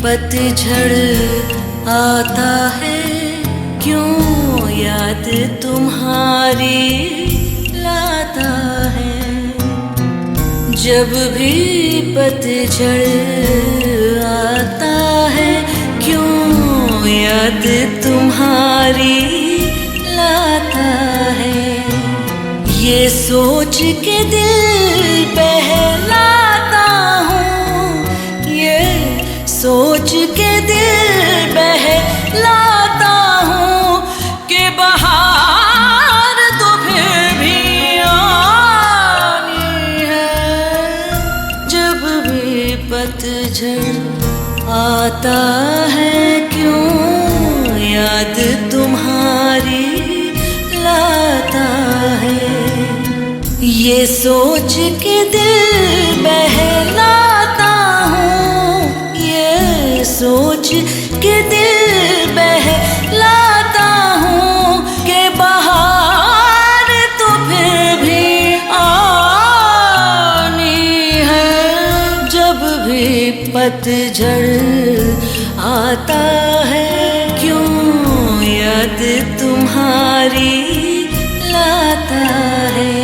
पतझड़ आता है क्यों याद तुम्हारी लाता है। जब भी पतझड़ आता है क्यों याद तुम्हारी लाता है। ये सोच के दिल बहलाता हूँ, ये सोच के दिल बहलाता हूँ कि बहार तो फिर भी आनी है। जब भी पतझड़ आता है क्यों याद तुम्हारी लाता है। ये सोच के दिल बहलाता हूँ, ये सोच के दिल बहलाता हूँ कि बहार तो फिर भी आनी है। जब भी पतझड़ आता है क्यों याद तुम्हारी लाता है।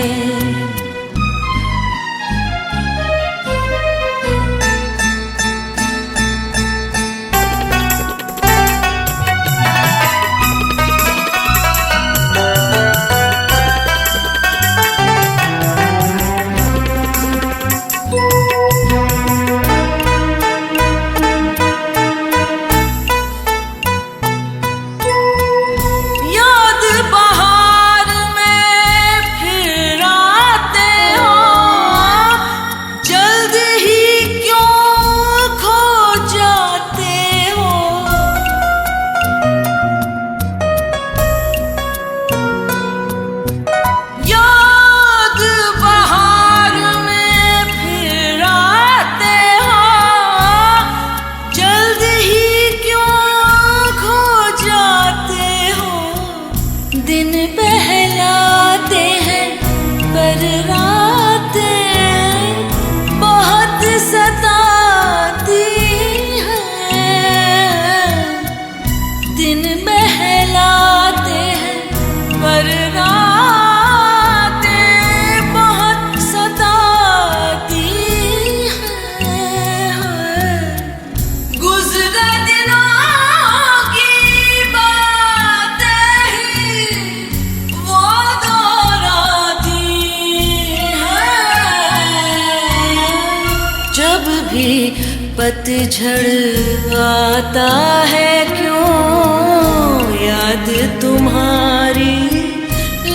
दिन बहलाते हैं पर रातें बहुत सताती हैं। दिन बहलाते हैं पर रातें बहुत सताती हैं। गुज़रे दिनों जब भी पतझड़ आता है क्यों याद तुम्हारी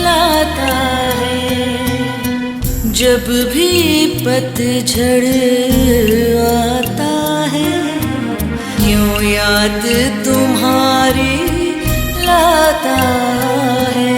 लाता है। जब भी पतझड़ आता है क्यों याद तुम्हारी लाता है।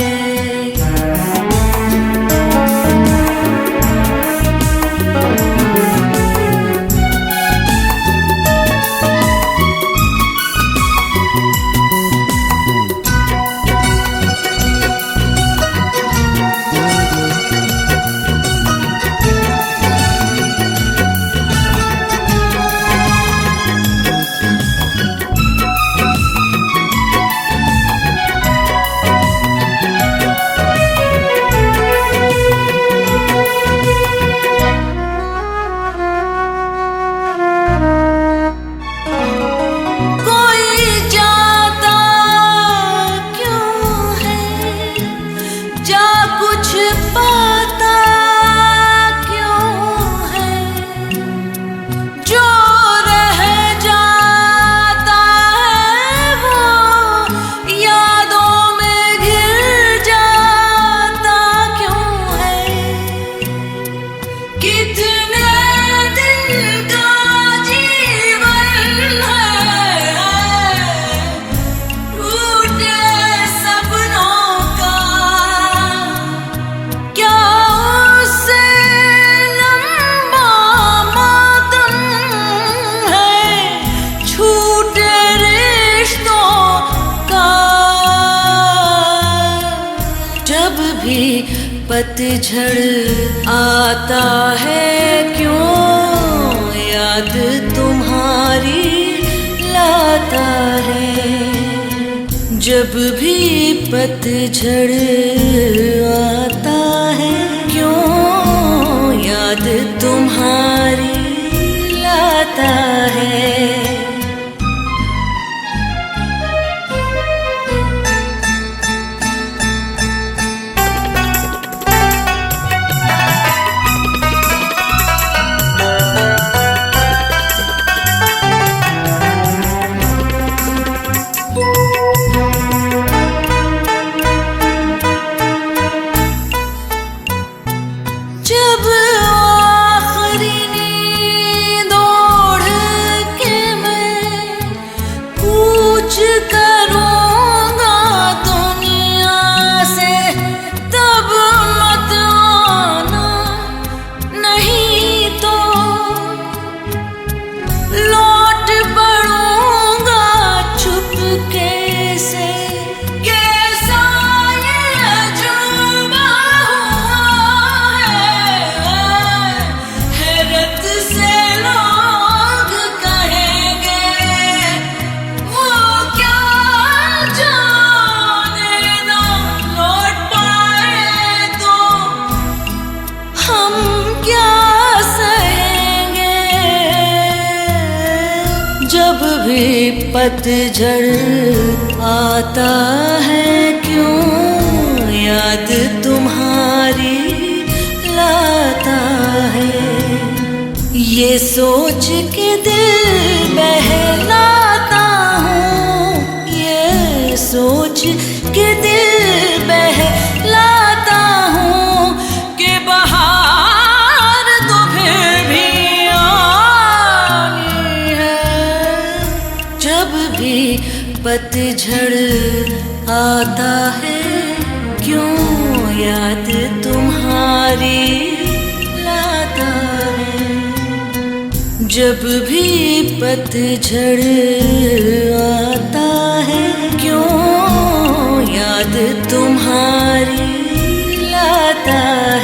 पतझड़ आता है क्यों याद तुम्हारी लाता है। जब भी पतझड़ आता है, क्यों याद तुम्हारी लाता है। जब आखिरी नींद ओढ़ के मैं कूच करूँगा दुनिया से, तब मत आना, नहीं तो लौट पड़ूँगा चुपके से। कैसा ये अजूबा हुआ है, हैरत से लोग कहेंगे, वो क्या जाने ना लौट पाए तो हम क्या सहेंगे। जब भी पतझड़ आता है, क्यों याद तुम्हारी लाता है। ये सोच के दिल बहलाता हूँ, ये सोच के दिल बहलाता हूँ कि बहार तो फिर भी आनी है। जब भी पतझड़ आता है, क्यों याद तुम्हारी लाता है। जब भी पतझड़ आता है, क्यों याद तुम्हारी लाता है।